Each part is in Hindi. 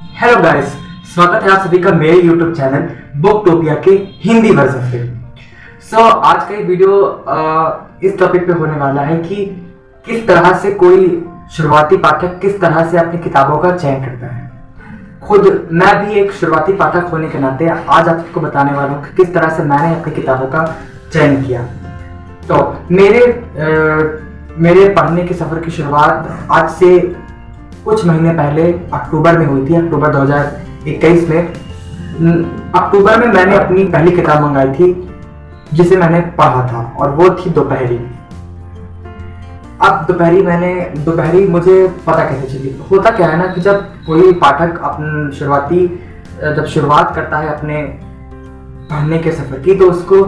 हेलो गाइस, स्वागत है आप सभी का मेरे YouTube चैनल बुकटोपिया के हिंदी वर्जन पे। आज का ये वीडियो इस टॉपिक पे होने वाला है कि किस तरह से कोई शुरुआती पाठक किस तरह से अपनी किताबों का चयन करता है। खुद मैं भी एक शुरुआती पाठक होने के नाते आज आपको बताने वाला हूँ कि किस तरह से मैंने अपनी किताबों का चयन किया। तो मेरे पढ़ने के सफर की शुरुआत आज से कुछ महीने पहले अक्टूबर में हुई थी। अक्टूबर 2021 में अक्टूबर में मैंने अपनी पहली किताब मंगाई थी जिसे मैंने पढ़ा था, और वो थी दोपहरी। अब दोपहरी मुझे पता कैसे चली। होता क्या है ना कि जब कोई पाठक जब शुरुआत करता है अपने पढ़ने के सफर की, तो उसको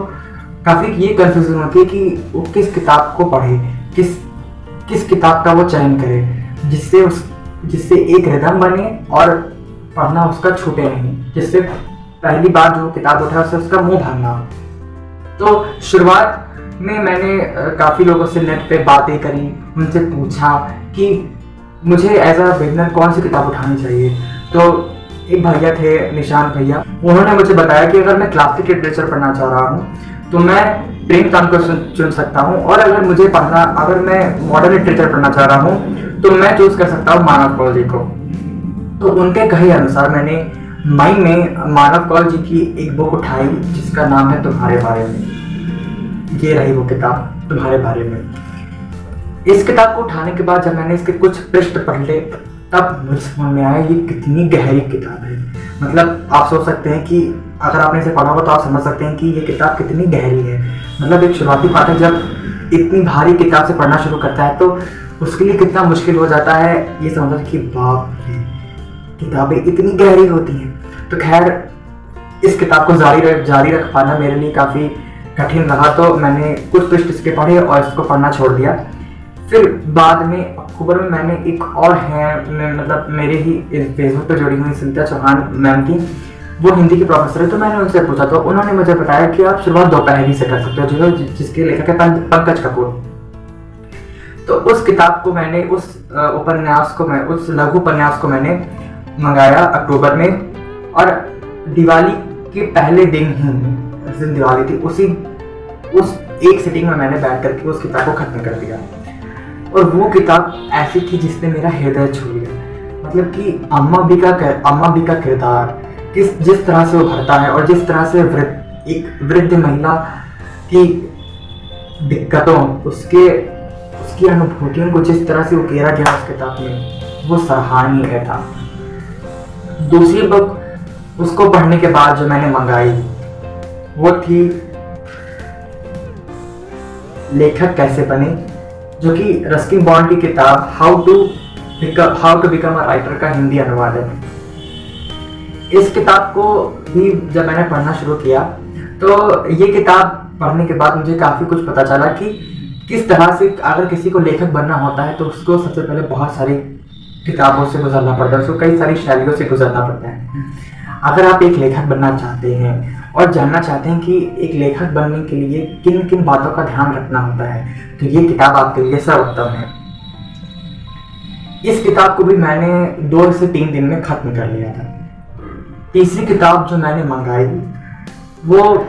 काफी ये कंफ्यूजन होती है कि वो किस किताब को पढ़े, किस किताब का वो चयन करे जिससे एक रिदम बने और पढ़ना उसका छूटे नहीं, जिससे पहली बार जो किताब उठा उससे उसका मुंह भागना। तो शुरुआत में मैंने काफ़ी लोगों से नेट पे बातें करी, उनसे पूछा कि मुझे एज अ बिगनर कौन सी किताब उठानी चाहिए। तो एक भैया थे, निशान भैया, उन्होंने मुझे बताया कि अगर मैं क्लासिक लिटरेचर पढ़ना चाह रहा हूँ तो मैं प्रेमचंद को चुन सकता हूँ, और अगर मैं मॉडर्न लिटरेचर पढ़ना चाह रहा हूँ तो मैं चूज कर सकता हूँ मानव कौल जी को। तो उनके कहे अनुसार मैंने मई में मानव कौल जी की एक बुक उठाई जिसका नाम है तुम्हारे बारे में। ये रही वो किताब, तुम्हारे बारे में। इस किताब को उठाने के बाद जब मैंने इसके कुछ पृष्ठ पढ़ ले, तब मुझे समझ में आया ये कितनी गहरी किताब है। मतलब आप सोच सकते हैं कि अगर आपने इसे पढ़ा हो तो आप समझ सकते हैं कि ये किताब कितनी गहरी है। मतलब एक शुरुआती पाठक जब इतनी भारी किताब से पढ़ना शुरू करता है तो उसके लिए कितना मुश्किल हो जाता है ये समझना कि बाप रे, किताबें इतनी गहरी होती हैं। तो खैर, इस किताब को जारी रख पाना मेरे लिए काफ़ी कठिन रहा, तो मैंने कुछ पृष्ठ इसके पढ़े और इसको पढ़ना छोड़ दिया। फिर बाद में अक्टूबर में मैंने एक और मतलब मेरे ही फेसबुक पर जुड़ी हुई सिंधिया चौहान मैम थी, वो हिंदी की प्रोफेसर है। तो मैंने उनसे पूछा, तो उन्होंने मुझे बताया कि आप शुरुआत दोपहरी से कर सकते हो, जिसके लेखक है पंकज कपूर। तो उस किताब को मैंने उस लघु उपन्यास को मैंने मंगाया अक्टूबर में, और दिवाली के पहले दिन ही, जिस दिन दिवाली थी, उस एक सिटिंग में मैंने बैठ करके उस किताब को खत्म कर दिया। और वो किताब ऐसी थी जिसने मेरा हृदय छू लिया। मतलब कि अम्मा बी का किरदार जिस तरह से उभरता है, और जिस तरह से एक वृद्ध महिला की दिक्कतों, उसकी अनुभूतियों को जिस तरह से उकेरा गया उस किताब में, वो सराहनीय था। दूसरी बुक उसको पढ़ने के बाद जो मैंने मंगाई वो थी लेखक कैसे बने, जो कि रस्किन बॉन्ड की किताब how to become a writer का हिंदी अनुवाद है। इस किताब को भी जब मैंने पढ़ना शुरू किया तो ये किताब पढ़ने के बाद मुझे काफ़ी कुछ पता चला कि किस तरह से अगर किसी को लेखक बनना होता है तो उसको सबसे पहले बहुत सारी किताबों से गुजरना पड़ता है, उसको कई सारी शैलियों से गुजरना पड़ता है। अगर आप एक लेखक बनना चाहते हैं और जानना चाहते हैं कि एक लेखक बनने के लिए किन किन बातों का ध्यान रखना होता है, तो ये किताब आपके लिए सर्वोत्तम है। इस किताब को भी मैंने 2 से 3 दिन में खत्म कर लिया था। तीसरी किताब जो मैंने मंगाई वो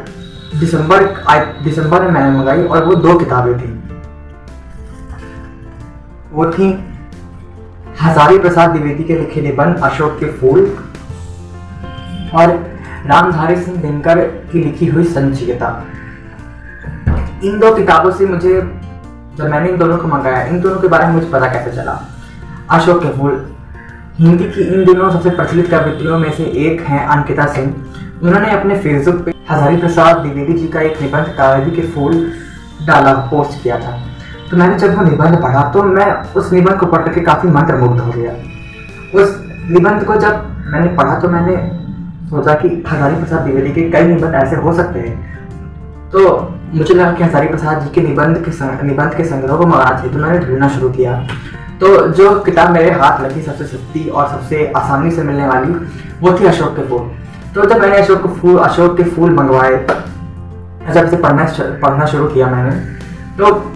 दिसंबर में मैंने मंगाई, और वो 2 किताबें थी। वो थी हजारी प्रसाद द्विवेदी के लिखे निबंध अशोक के फूल, और रामधारी सिंह दिनकर की लिखी हुई संचिता। इन 2 किताबों से जब मैंने इन दोनों को मंगाया, इन दोनों के बारे में मुझे पता कैसे चला। अशोक के फूल हिंदी की इन दिनों सबसे प्रचलित कवित्रियों में से एक हैं अंकिता सिंह। उन्होंने अपने फेसबुक पे हजारी प्रसाद द्विवेदी जी का एक निबंध कावेरी के फूल पोस्ट किया था। तो मैंने जब वो निबंध पढ़ा तो मैं उस निबंध को पढ़ करके काफ़ी मंत्रमुग्ध हो गया। उस निबंध को जब मैंने पढ़ा तो मैंने सोचा कि हजारी प्रसाद द्विवेदी के कई निबंध ऐसे हो सकते हैं। तो मुझे लगा कि हजारी प्रसाद जी के निबंध के संग्रह को मंगाना चाहिए। तो मैंने ढूंढना शुरू किया। तो जो किताब मेरे हाथ लगी सबसे सस्ती और सबसे आसानी से मिलने वाली वो थी अशोक के फूल। तो जब मैंने अशोक के फूल मंगवाए, जब से पढ़ना शुरू किया मैंने, तो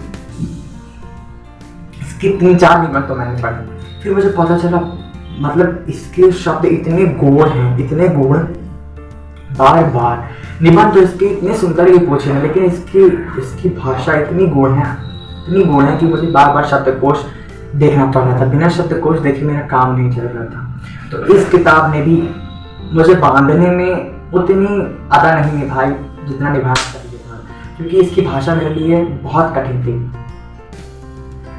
इसकी 3-4 निबंध तो मैंने पढ़े। फिर मुझे पता चला मतलब इसके शब्द इतने गूढ़ हैं, इतने गूढ़, बार बार निबंध तो इसके इतने सुंदर ही पूछे हैं, लेकिन इसकी भाषा इतनी गूढ़ है कि मुझे बार बार शब्दकोश देखना पड़ रहा था। बिना शब्दकोश देखे मेरा काम नहीं चल रहा था। तो इस किताब ने भी मुझे बांधने में उतनी अदा नहीं निभाई जितना निभाना चाहिए था, क्योंकि इसकी भाषा मेरे लिए बहुत कठिन थी।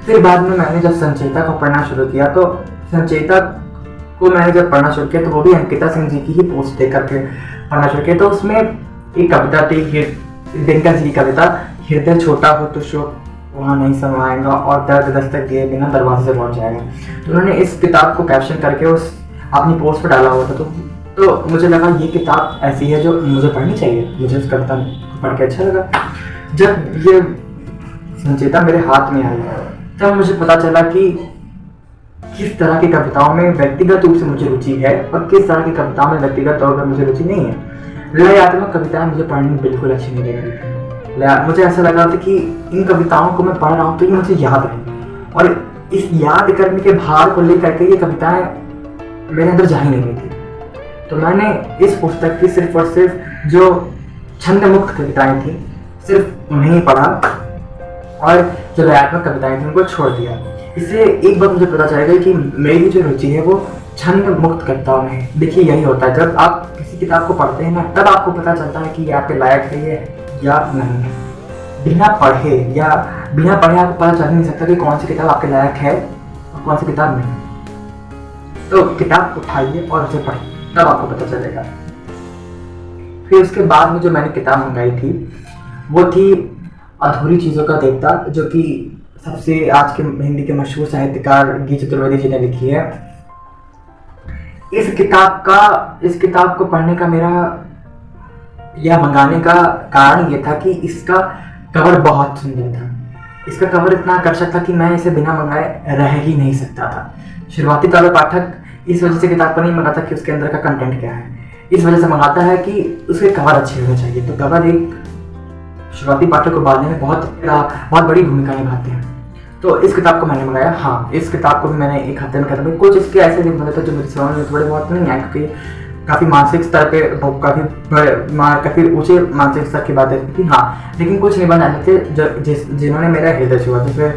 फिर बाद में मैंने जब संचेता को पढ़ना शुरू किया, तो संचेता को मैंने जब पढ़ना शुरू किया तो वो भी अंकिता सिंह जी की ही पोस्ट देख करके पढ़ना शुरू किया। तो उसमें एक कविता थी, दिनकर जी की कविता, हृदय छोटा हो तो शोक वहाँ नहीं समाएगा और दर्द दस्तक दिए बिना दरवाजे से लौट जाएगा। तो उन्होंने इस किताब को कैप्शन करके उस अपनी पोस्ट पर डाला हुआ था। तो मुझे लगा ये किताब ऐसी है जो मुझे पढ़नी चाहिए। मुझे उस कविता को पढ़ के अच्छा लगा। जब ये संचेता मेरे हाथ में आई तब मुझे पता चला कि किस तरह की कविताओं में व्यक्तिगत रूप से मुझे रुचि है और किस तरह की कविताओं में व्यक्तिगत तौर पर मुझे रुचि नहीं है। लयात्मक कविताएं मुझे पढ़नी बिल्कुल अच्छी नहीं लग रही थी। मुझे ऐसा लग रहा था कि इन कविताओं को मैं पढ़ रहा हूँ तो ये मुझे याद है, और इस याद करने के भार को लेकर के ये कविताएं मेरे अंदर जा ही नहीं रही थी। तो मैंने इस पुस्तक की सिर्फ और सिर्फ जो छंद मुक्त कविताएं थी सिर्फ उन्हें ही पढ़ा, और जो लयात्मक कविताएं थी उनको छोड़ दिया। इससे एक बात मुझे पता चलेगा कि मेरी जो रुचि है वो छंद मुक्त कविताओं में है। देखिए यही होता है, जब आप किसी किताब को पढ़ते हैं ना, तब आपको पता चलता है कि ये आपके लायक है ये या नहीं। बिना पढ़े आपको पता चल नहीं सकता कि कौन सी किताब आपके लायक है और कौन सी किताब नहीं। तो किताब उठाइए और उसे पढ़िए, तब आपको पता चलेगा। फिर उसके बाद में जो मैंने किताब मंगाई थी वो थी अधूरी चीज़ों का देवता, जो कि सबसे आज के हिंदी के मशहूर साहित्यकार गी चतुर्वेदी जी ने लिखी है। इस किताब को पढ़ने का मेरा या मंगाने का कारण ये था कि इसका कवर बहुत सुंदर था। इसका कवर इतना आकर्षक था कि मैं इसे बिना मंगाए रह ही नहीं सकता था। शुरुआती तौर पर पाठक इस वजह से किताब को नहीं मंगाता कि उसके अंदर का कंटेंट क्या है, इस वजह से मंगाता है कि उसके कवर अच्छे होने चाहिए। तो कवर एक शुरुआती पाठक को बांधने में बहुत बड़ी भूमिका निभाते हैं। तो इस किताब को मैंने मंगाया। हाँ, इस किताब को भी मैंने एक हफ्ते में खत्म किया। कुछ इसके ऐसे दिन बने थे जो मेरे समझ में थोड़े बहुत नहीं आए, क्योंकि काफ़ी मानसिक स्तर पे काफ़ी ऊंचे मानसिक स्तर की बातें थी। हाँ, लेकिन कुछ निबंध ऐसे थे जिन्होंने मेरा हृदय छुआ। जैसे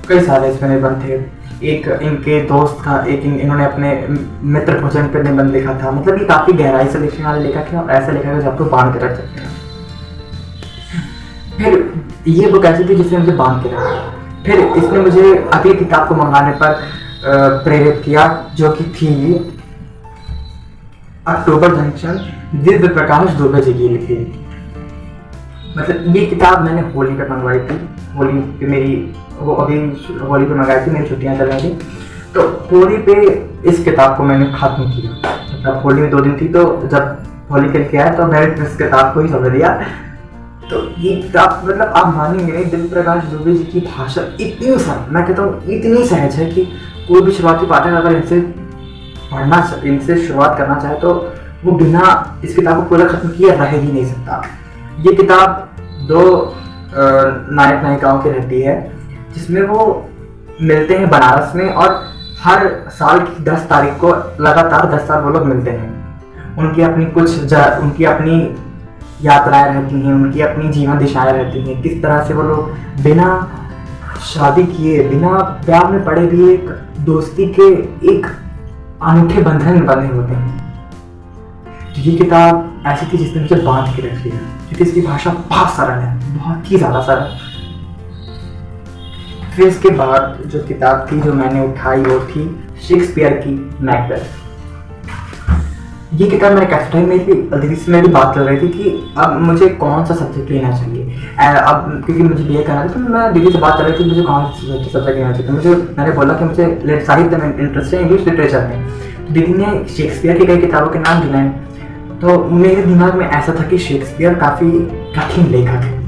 कई सारे इसमें निबंध थे। एक इनके दोस्त का, एक इन्होंने अपने मित्र भोजन पर निबंध लिखा था। मतलब ये काफ़ी गहराई से लिखने वाले लेखक है और ऐसा लेखक है जो आपको बांध के रख सकते हैं। फिर ये बुक ऐसी थी जिसने मुझे बांध के रखा। फिर इसने मुझे अगली किताब को मंगाने पर प्रेरित किया, जो कि थी अक्टूबर जंक्शन, दिव्य प्रकाश दुबे जी की लिखी। मतलब ये किताब मैंने होली पर मंगवाई थी। होली पे होली पे मंगाई थी, मेरी छुट्टियां चल रही थी। तो होली पे इस किताब को मैंने खत्म किया। मतलब होली में 2 दिन थी, तो जब होली खेल के आया तो मैंने इस किताब को ही समझ लिया। तो ये किताब मतलब आप मानेंगे नहीं, दिव्य प्रकाश दुबे जी की भाषा इतनी सरल, मैं कहता हूँ इतनी सहज है कि कोई भी शुरुआती पाठक अगर इनसे शुरुआत करना चाहे तो वो बिना इस किताब को पूरा खत्म किए रह ही नहीं सकता। ये किताब 2 नायक नायिकाओं की रहती है, जिसमें वो मिलते हैं बनारस में, और हर साल की 10 तारीख को लगातार 10 साल वो लोग मिलते हैं। उनकी अपनी यात्राएं रहती हैं, उनकी अपनी जीवन दिशाएं रहती हैं, किस तरह से वो लोग बिना शादी किए, बिना प्यार में पड़े भी एक दोस्ती के एक अनूठे बंधन में बंधे होते हैं। तो ये किताब ऐसी थी जिसने मुझे बांध के रख लिया, क्योंकि इसकी भाषा बहुत सरल है, बहुत ही ज़्यादा सरल। फिर इसके बाद जो किताब थी जो मैंने उठाई वो थी शेक्सपियर की मैकबेथ। ये किताब मैंने कैसे उठाई, मेरी दीदी से मेरी बात चल रही थी कि अब मुझे कौन सा सब्जेक्ट लेना चाहिए। अब क्योंकि मुझे BA करना था, तो मैं दीदी से बात चल रही थी मुझे कौन सा सब्जेक्ट लेना चाहिए। मैंने बोला कि मुझे साहित्य में इंटरेस्ट है, इंग्लिश लिटरेचर में। तो दीदी ने शेक्सपियर की कई किताबों के नाम गिनाए। तो मेरे दिमाग में ऐसा था कि शेक्सपियर काफ़ी कठिन लेखक है,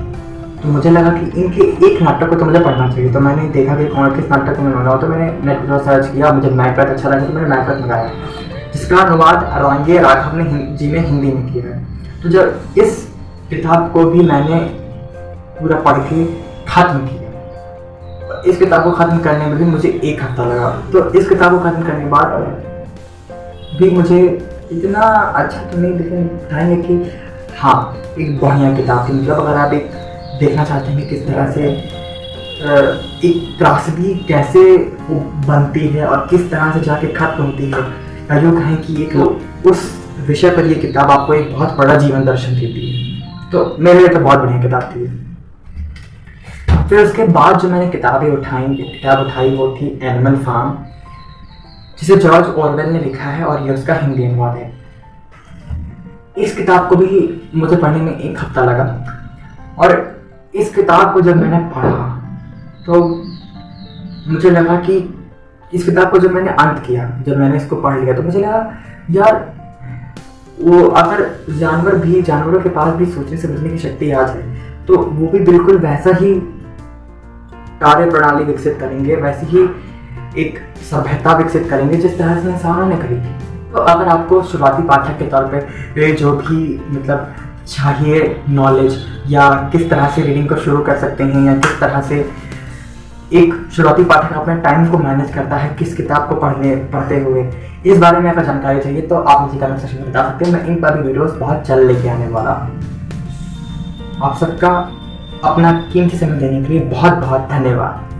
तो मुझे लगा कि इनके एक नाटक को तो मुझे पढ़ना चाहिए। तो मैंने देखा कि किस नाटक को मैं मंगाऊँ, तो मैंने नेट पर सर्च किया, मुझे मैकबेथ अच्छा लगा तो मैंने मैकबेथ मंगाया, जिसका अनुवाद रॉन्गे राघव ने हिंदी में किया है। तो जब इस किताब को भी मैंने पूरा पढ़ के खत्म किया, इस किताब को खत्म करने में भी मुझे 1 हफ्ता लगा। तो इस किताब को खत्म करने के बाद भी मुझे इतना अच्छा तो नहीं दिखाएंगे कि हाँ एक बढ़िया किताब थी। मतलब अगर आप एक देखना चाहते हैं कि किस तरह से एक त्रासदी कैसे वो बनती है और किस तरह से जाके खत्म होती है, या यूँ कहें कि एक उस विषय पर ये किताब आपको एक बहुत बड़ा जीवन दर्शन देती है। तो मेरे लिए तो बहुत बढ़िया किताब थी। फिर उसके बाद जो मैंने किताब उठाई वो थी एनिमल फार्म, जिसे जॉर्ज ऑरवेल ने लिखा है और ये उसका हिंदी अनुवाद है। इस किताब को भी मुझे पढ़ने में 1 हफ्ता लगा, और इस किताब को जब मैंने पढ़ा तो मुझे लगा कि इस किताब को जब मैंने अंत किया, जब मैंने इसको पढ़ लिया, तो मुझे लगा यार वो अगर जानवरों के पास भी सोचने समझने की शक्ति आ जाए तो वो भी बिल्कुल वैसा ही कार्य प्रणाली विकसित करेंगे, वैसी ही एक सभ्यता विकसित करेंगे जिस तरह से इंसानों ने करी थी। तो अगर आपको शुरुआती पाठक के तौर पे जो भी मतलब चाहिए नॉलेज, या किस तरह से रीडिंग को शुरू कर सकते हैं, या किस तरह से एक शुरुआती पाठक अपने टाइम को मैनेज करता है किस किताब को पढ़ते हुए, इस बारे में अगर जानकारी चाहिए तो आप मुझे कमेंट सेक्शन में बता सकते हैं। मैं इन पर भी वीडियोस बहुत जल्द लेके आने वाला हूँ। आप सबका अपना कीमती समय देने के लिए बहुत बहुत धन्यवाद।